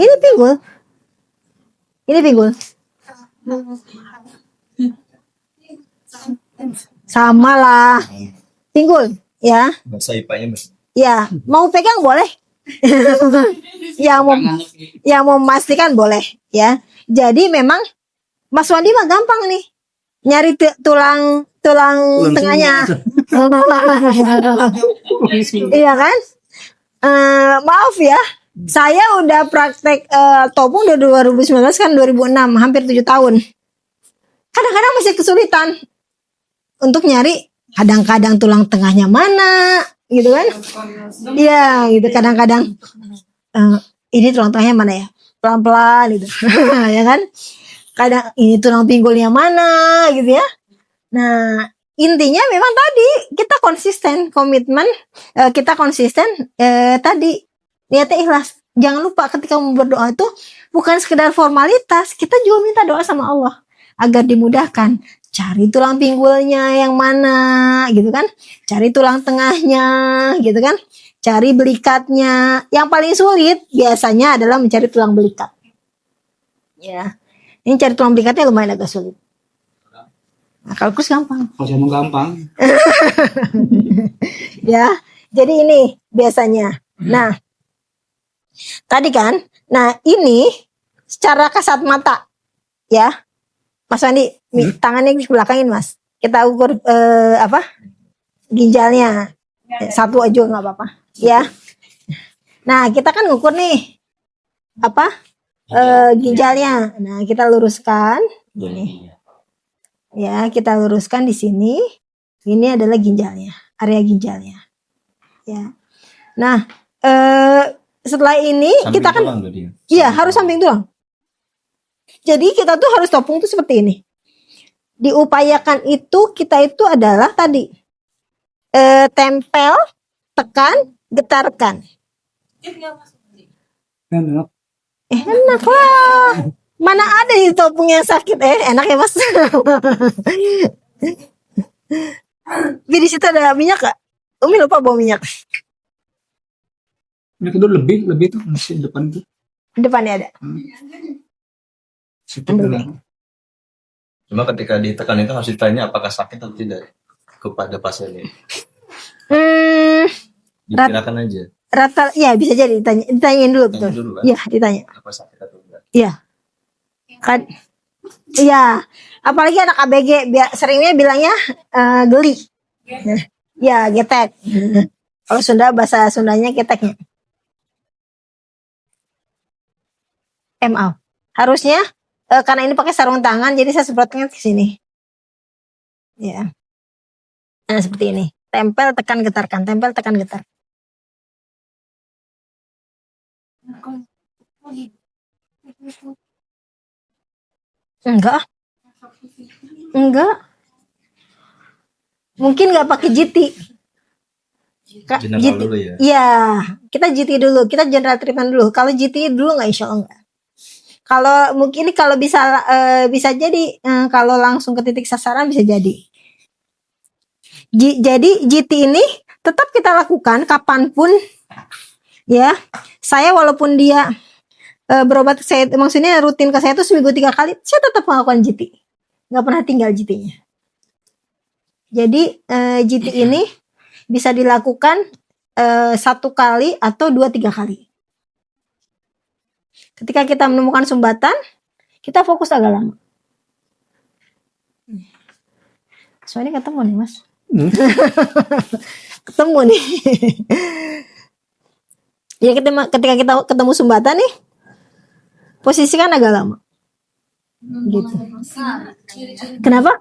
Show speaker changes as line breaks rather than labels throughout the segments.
Ini pinggul. Ini pinggul. Sama lah. Pinggul, ya.
Bahasa IPA-nya Mas.
Ya, mau pegang boleh. yang mau memastikan boleh, ya. Jadi memang Mas Wandi mah gampang nih. Nyari tulang tengahnya. Iya kan? Maaf ya. Saya udah praktek topung dari 2019 kan 2006, hampir 7 tahun. Kadang-kadang masih kesulitan untuk nyari kadang-kadang tulang tengahnya mana, gitu kan? Iya, gitu kadang-kadang ini tulang tengahnya mana ya? Pelan-pelan gitu. Ya kan? Kadang ini tulang pinggulnya mana gitu ya. Nah, intinya memang tadi kita konsisten, komitmen kita konsisten tadi niatnya ikhlas. Jangan lupa ketika mau berdoa itu bukan sekedar formalitas, kita juga minta doa sama Allah agar dimudahkan. Cari tulang pinggulnya yang mana gitu kan, cari tulang tengahnya gitu kan, cari belikatnya. Yang paling sulit biasanya adalah mencari tulang belikat. Ya, ini cari tulang belikatnya lumayan agak sulit. Nah, kalau kus gampang.
Kalau gampang.
Ya, jadi ini biasanya. Nah, tadi kan, nah ini secara kasat mata, ya, Mas Wandi, tangannya di belakangin Mas. Kita ukur ginjalnya, satu aja nggak apa-apa, ya. Nah, kita kan ukur nih ginjalnya. Nah, kita luruskan gini. Ya, kita luruskan di sini. Ini adalah ginjalnya, area ginjalnya. Ya. Nah, setelah ini samping kita kan iya harus samping tulang. Jadi kita tuh harus topung tuh seperti ini. Diupayakan itu kita itu adalah tadi tempel, tekan, getarkan. Enak lah. Mana ada di topung yang sakit? Enak ya Mas. Di situ ada minyak gak? Umi lupa bawa minyak.
Ini kedua lebih tuh masih depan tuh.
Depannya ada.
Cuma ketika ditekan itu harus ditanya apakah sakit atau tidak kepada pasiennya. Dikirakan aja.
Rata, ya bisa jadi ditanyain dulu betul. Iya, ditanya.
Apa sakit atau enggak?
Iya. Kan iya, apalagi anak ABG seringnya bilangnya geli. Ya, getek. Kalau Sunda, bahasa Sundanya geteknya. MA. Harusnya karena ini pakai sarung tangan jadi saya semprotnya ke sini. Ya. Nah, seperti ini. Tempel, tekan, getarkan. Tempel, tekan, getar. Enggak. Mungkin nggak pakai GT.
General dulu ya.
Iya, kita GT dulu, kita general treatment dulu. Kalau GT dulu nggak, insya Allah nggak. Kalau mungkin kalau bisa jadi kalau langsung ke titik sasaran bisa jadi. Jadi GT ini tetap kita lakukan kapanpun, ya. Saya walaupun dia berobat ke saya, maksudnya rutin ke saya itu seminggu 3 kali, saya tetap melakukan GT, nggak pernah tinggal GT-nya. Jadi GT ini bisa dilakukan 1 kali atau 2-3 kali. Ketika kita menemukan sumbatan, kita fokus agak lama. Soalnya ketemu nih Mas. Ketemu nih. Ya ketika kita ketemu sumbatan nih, posisi kan agak lama. Gitu. Kenapa?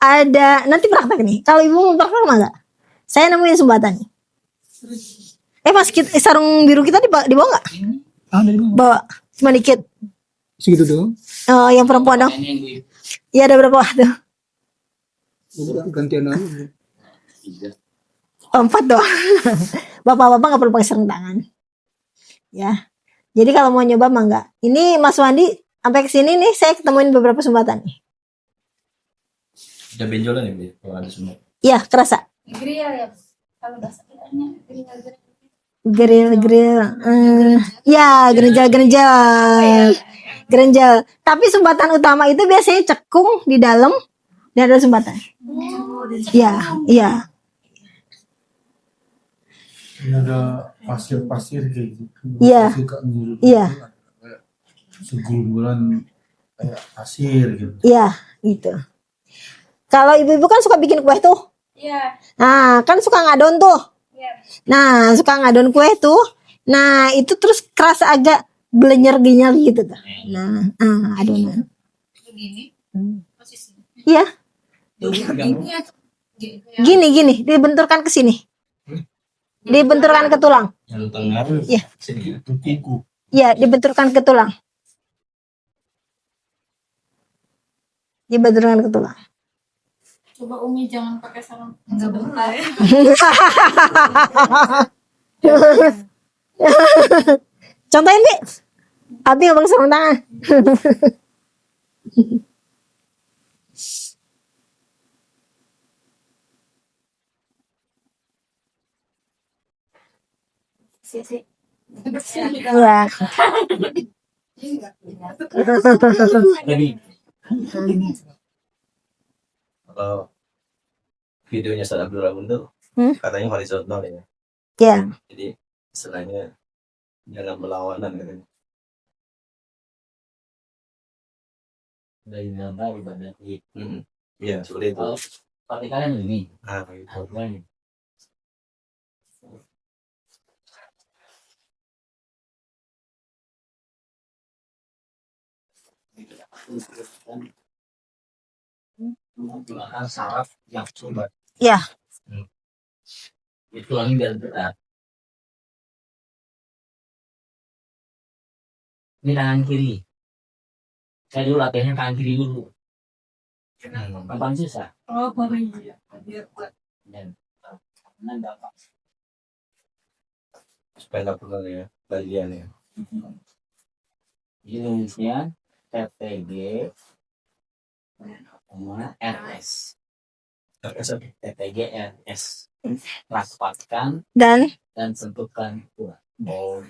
Ada nanti praktek nih. Kalau ibu mau praktek enggak? Saya nemuin sumbatan nih. Mas, sarung biru kita dibawa nggak? Bawa, cuma dikit.
Segitu doang.
Oh, yang perempuan dong. Iya, ada berapa tuh?
Gantian aja.
4 doang. Bapak-bapak nggak perlu pakai sarung tangan. Ya. Jadi kalau mau nyoba mah enggak. Ini Mas Wandi sampai ke sini nih saya ketemuin beberapa sumbatan nih.
Ada benjolan ya, kalau ada sumbatan.
Iya, kerasa.
Grial ya. Kalau bahasa kitanya grial.
Grill. Ya, gerenjel. Tapi sumbatan utama itu biasanya cekung di dalam dan ada sumbatan. Iya, iya.
Ini ada pasir-pasir kayak gitu.
Iya.
Suka mirip
Iya.
kayak segumbulan kayak pasir gitu.
Iya, gitu. Kalau ibu-ibu kan suka bikin kue tuh.
Iya.
Nah, kan suka ngadon tuh.
Iya.
Nah, suka ngadon kue tuh. Nah, itu terus kerasa agak blenyer-ginyer gitu tuh. Nah, adonan.
Begini. Posisinya.
Iya,
Ini atau
gini, dibenturkan ke sini. Dibenturkan ke tulang.
Yang tengah
Iya.
sini.
Itu kuku.
Iya, dibenturkan ke tulang. Dibenturkan ke tulang.
coba Umi jangan pakai sarung sebentar ya.
Contohin, Bi. Abi ngomong sarung tangan.
Sisi.
Iya.
Kalau videonya Ustaz Abdul Rahman tuh katanya horizontal ya.
Iya.
Jadi istilahnya jangan berlawanan katanya.
Dari gambar ibadah
Iya, seperti itu.
partikannya ini
Ah, gitu.
aturannya. Menggunakan saraf yang sumbat.
Iya.
Itu lagi biar berat. Ini tangan kiri. Saya dulu latihannya tangan kiri dulu. Gampang susah.
Oh, iya. Biar buat.
Dan kanan gampang.
Supaya nggak perlu ya bagian ya.
Ini nulisnya TTG sama RS. TTG RS. Rapatkan
Dan
dan sentuhkan kuat. Oh.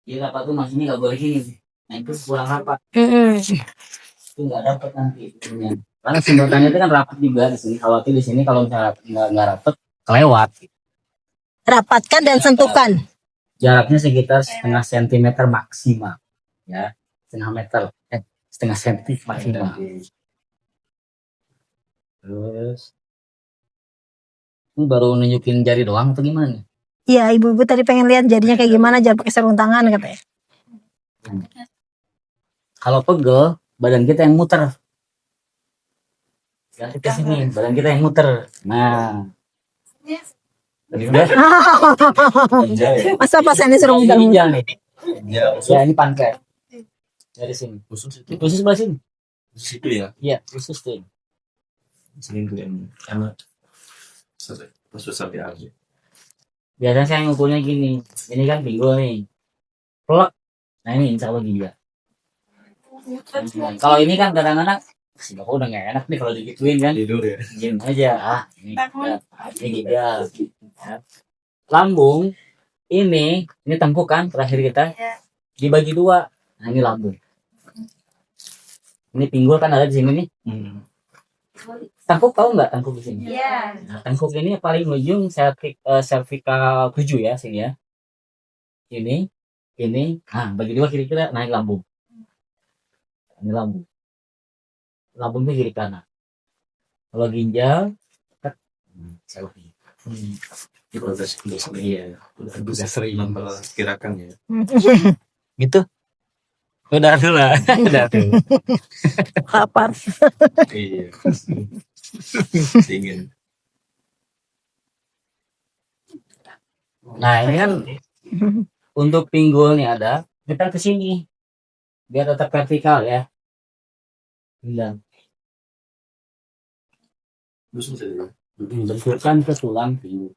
Jadi rapat tuh maksudnya nggak boleh gini. Nah itu kurang rapat. Itu nggak dapat nanti. Karena simbolnya itu kan rapat juga di sini. Kalau di sini kalau misalnya nggak rapat, kelewat.
rapatkan dan sentuhkan.
Jaraknya sekitar setengah sentimeter maksimal, ya setengah senti maksimal. Terus ini baru nunjukin jari doang atau gimana?
Iya, ibu-ibu tadi pengen lihat jadinya kayak gimana, jangan pakai sarung tangan katanya.
Kalau pegel, badan kita yang muter. Ganti ke sini, badan kita yang muter. Nah, tadi udah.
Masa pas ini suruh muter-muter.
Ginjal nih.
Ya,
Ya ini pankreas. Dari sini.
khusus itu.
Khusus sebelah sini.
Khusus itu ya.
Iya, khusus tuh.
Sini tuh yang karena khusus sampai akhir.
Biasanya saya ngukurnya gini. Ini kan pinggul nih. Plek. Nah ini insya Allah juga. Kalau ini kan kadang-kadang si bapak udah gak enak nih kalau digituin kan.
Tidur ya.
Diam aja. Ini ginjal. Lambung ini tengkuk kan terakhir kita dibagi dua. Nah ini lambung. Ini pinggul kan ada di sini nih. Tengkuk tahu nggak tengkuk di sini?
Iya.
Nah, tengkuk ini paling ujung cervical 7 ya sini ya. Ini. Nah bagi dua kira-kira naik lambung. Ini lambung. Lambungnya kiri kanan. Kalau ginjal, selfie.
Itu udah iya. Udah sering memperkirakan ya.
Gitu. Udah tuh lah. Udah tuh.
Lapar.
Iya. Dingin.
Nah ini kan untuk pinggul nih ada. Kita ke sini biar tetap vertikal ya. Bilang.
Terus bisa juga.
Benturkan ke tulang pinggul.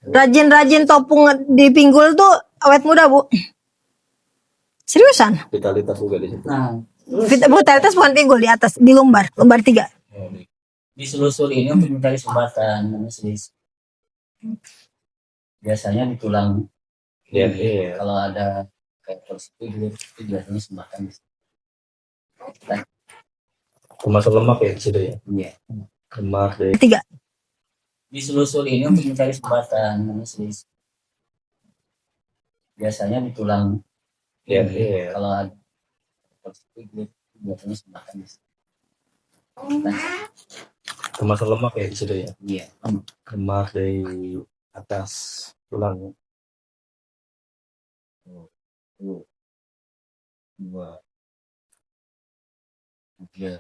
Rajin-rajin topung di pinggul tuh awet muda, Bu. Seriusan?
Vitalitas juga di situ.
Nah
Vitalitas bukan pinggul, di atas, di lumbar 3.
Diselusuri ini untuk mencari sumbatan, namanya selis. Biasanya di tulang.
Iya,
ini,
iya.
Kalau ada kayak prosedur itu biasanya sumbatan.
Termasuk lemak ya di situ ya.
Iya.
Lemak dari
3.
Diselusuri ini untuk mencari sumbatan, namanya selis. Biasanya di tulang.
Iya,
ini,
iya.
Kalau ada prosedur itu biasanya sumbatan.
Termasuk lemak ya di situ ya.
Iya.
Lemak dari atas tulang.
1, 2, 3,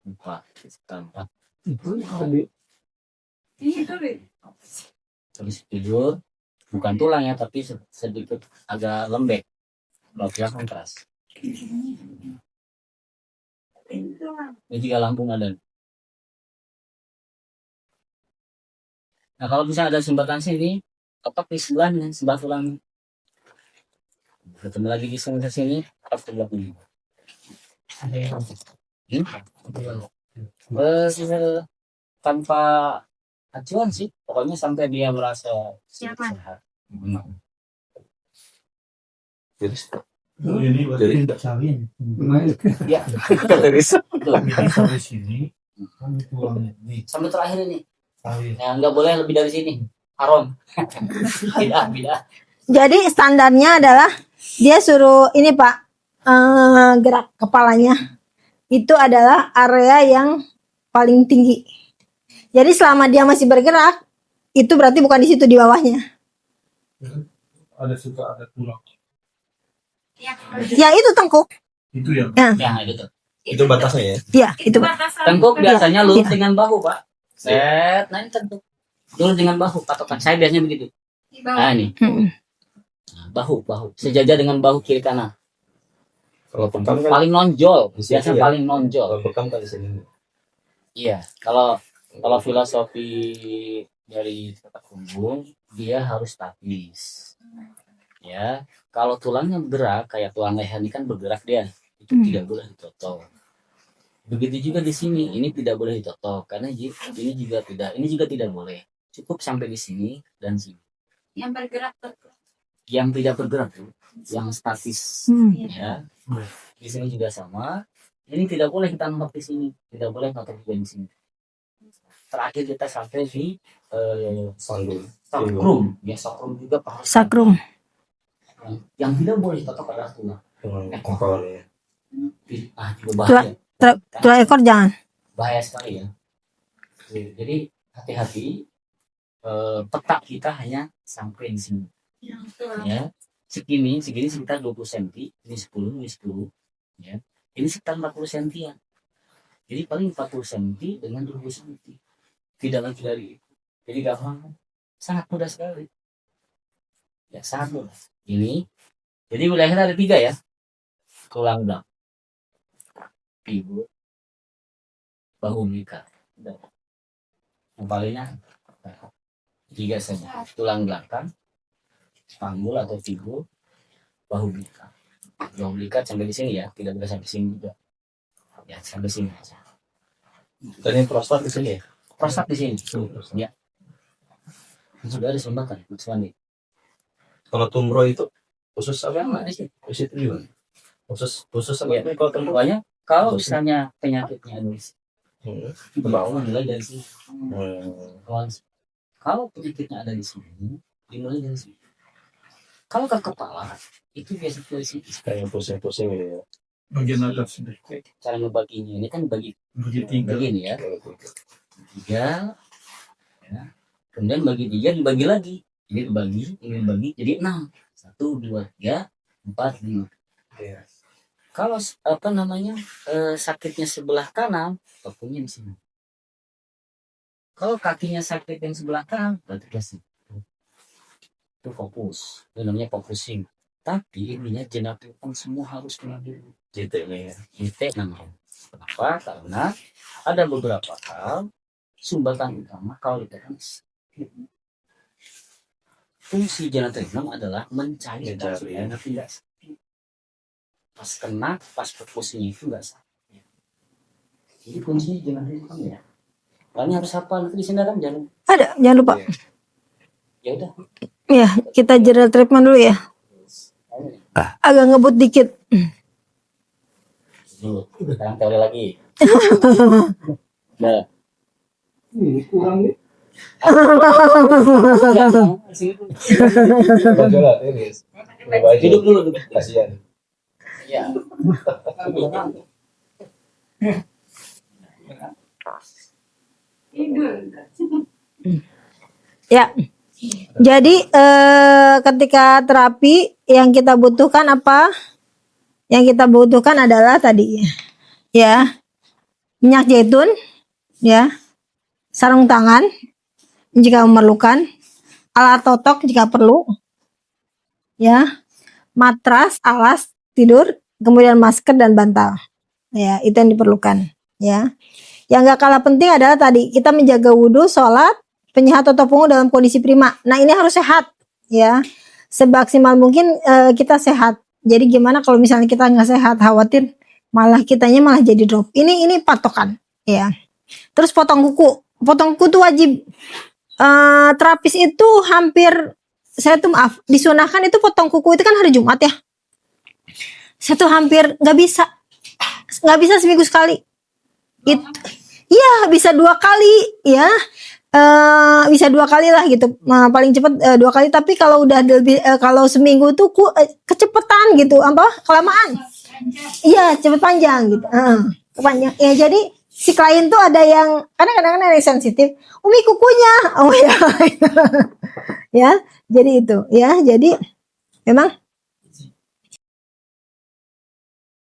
4, 4. Habis tidur, bukan tulang ya, tapi sedikit agak lembek. Kalau kelihatan keras. Ini juga lambung ada. Nah, kalau bisa ada sumbatan sini, otak di sebelahnya, sebelah tulang. Ketemu lagi di sini, otak sebelah ini. Tanpa acuan sih, pokoknya sampai dia merasa sehat.
Terus
Oh, ini
Jadi-
berarti cariin.
Ya,
terus
betul.
Jadi sampai sini, kan tulang ini
Sampai terakhir ini.
cariin.
Nah, nggak boleh lebih dari sini. Haram. Tidak.
Jadi standarnya adalah dia suruh ini Pak, gerak kepalanya itu adalah area yang paling tinggi. Jadi selama dia masih bergerak itu berarti bukan di situ, di bawahnya.
Ada suka ada tulang.
Ya itu tengkuk.
Itu ya.
Ya, itu tuh.
itu batasnya ya.
Ya itu Pak.
Batasan.
Tengkuk biasanya lurus
Iya.
dengan bahu, Pak. Set, nah ini tengkuk. Lurus dengan bahu, patokan. Saya biasanya begitu.
Di
Nah,
bawah.
ini.
Hmm.
Nah, bahu. Sejajar dengan bahu kiri kanan.
Kalau bekam kan
Paling nonjol.
Di sini
Biasanya
ya.
paling nonjol.
kalau bekam kan di sini.
Iya, kalau filosofi dari tata punggung dia harus statis. Ya, kalau tulangnya bergerak kayak tulang leher ini kan bergerak dia, itu tidak boleh ditotok. Begitu juga di sini, ini tidak boleh ditotok karena ini juga tidak boleh. Cukup sampai di sini dan sini.
Yang bergerak.
Yang tidak bergerak tuh, yang statis. Ya, di sini juga sama. Ini tidak boleh kita notok di sini, tidak boleh notok juga di sini. Terakhir kita sampai di
Sanggung.
sakrum, ya sakrum juga paham.
Sakrum.
Yang tidak boleh ditotok adalah tulang.
Dengan ekor ya.
Juga bahaya.
Tulang ekor jangan.
Bahaya sekali ya. Jadi hati-hati. Petak kita hanya sampai di sini. Ya, segini sekitar 20 cm, ini 10, ini 10. Ya. Ini sekitar 40 cm ya. Jadi paling 40 cm dengan 20 cm. Tidak lebih dari itu. Jadi gampang. Sangat mudah sekali. Ya, sangat mudah. Ini. Jadi wilayahnya ada 3 ya. Tulang belakang. Ibu. Bahu mika. Yang palingnya 3 saja. Tulang belakang. Panggul atau figur. Bahu mika. Bahu mika sampai di sini ya. Tidak boleh sampai sini juga. Ya, sampai sini aja.
Dan yang prostat di sini ya.
Prostat di sini. Ya. Sudah ada sumbatan, Mas Wandi.
Kalau tumro itu khusus apa?
Sama di sini.
Khusus itu juga. Khusus apa?
Ya.
Kalau tumro
Pokoknya kalau misalnya penyakitnya ada di sini,
ke bawah.
dimulai dari sini.
Hmm.
Kalau penyakitnya ada di sini, dimulai dari sini. Kalau ke kepala, itu biasa dari sini.
Kayak pusing-pusing gitu ya.
Bagian atas deh.
Cara ngebaginya ini kan bagi
Bagi 3.
ini ya.
Kayak gitu.
3. Ya. Kemudian bagi 3 dibagi lagi. Ini dibagi, jadi 6. 1, 2, 3, 4, 5.
Iya.
Kalau sakitnya sebelah kanan, fokusnya di sini. Kalau kakinya sakit yang sebelah kanan, berarti ke sini. Itu fokus. Itu namanya focusing. Tapi ininya jenapkan semua harus kena dulu.
Gitu ya.
Titik namanya. Kenapa? Karena ada beberapa hal sumbatan utama kalau ditekan. Fungsi jantung adalah mencari
Mencari.
supaya tidak sakit. pas kena, pas berposisi itu nggak sakit. Jadi kuncinya jangan lupa ya. Kalian harus hafal nanti di sini kan jangan.
Ada, jangan lupa.
Ya udah.
Ya, kita jeda treatment dulu ya. Agak ngebut dikit.
Dulu. Sekarang teori lagi. Nah.
Kurang nih.
Baca lah, Teris.
Duduk dulu. Duduk.
Kasihan.
Ya.
Ya. Jadi ketika terapi yang kita butuhkan apa? Yang kita butuhkan adalah tadi ya, minyak zaitun, ya, sarung tangan jika memerlukan, alat totok jika perlu, ya, matras, alas tidur, kemudian masker dan bantal. Ya, itu yang diperlukan, ya. Yang gak kalah penting adalah tadi kita menjaga wudhu, sholat, penyehat otot punggung dalam kondisi prima. Nah, ini harus sehat, ya. Semaksimal mungkin kita sehat. Jadi gimana kalau misalnya kita nggak sehat, khawatir malah kitanya malah jadi drop. Ini patokan, ya. Terus potong kuku tuh wajib. Terapis itu hampir, saya tuh maaf, disunahkan itu potong kuku itu kan hari Jumat ya. Saya tuh hampir nggak bisa seminggu sekali. Iya bisa 2 kali ya. Bisa 2 kali lah gitu, paling cepat 2 kali. Tapi kalau udah lebih, kalau seminggu tuh kecepetan gitu, kelamaan. Iya cepet panjang gitu, panjang. Ya jadi si klien tuh ada yang kadang-kadang ada yang sensitif, Umi kukunya, oh ya, ya. Jadi itu, ya. Jadi memang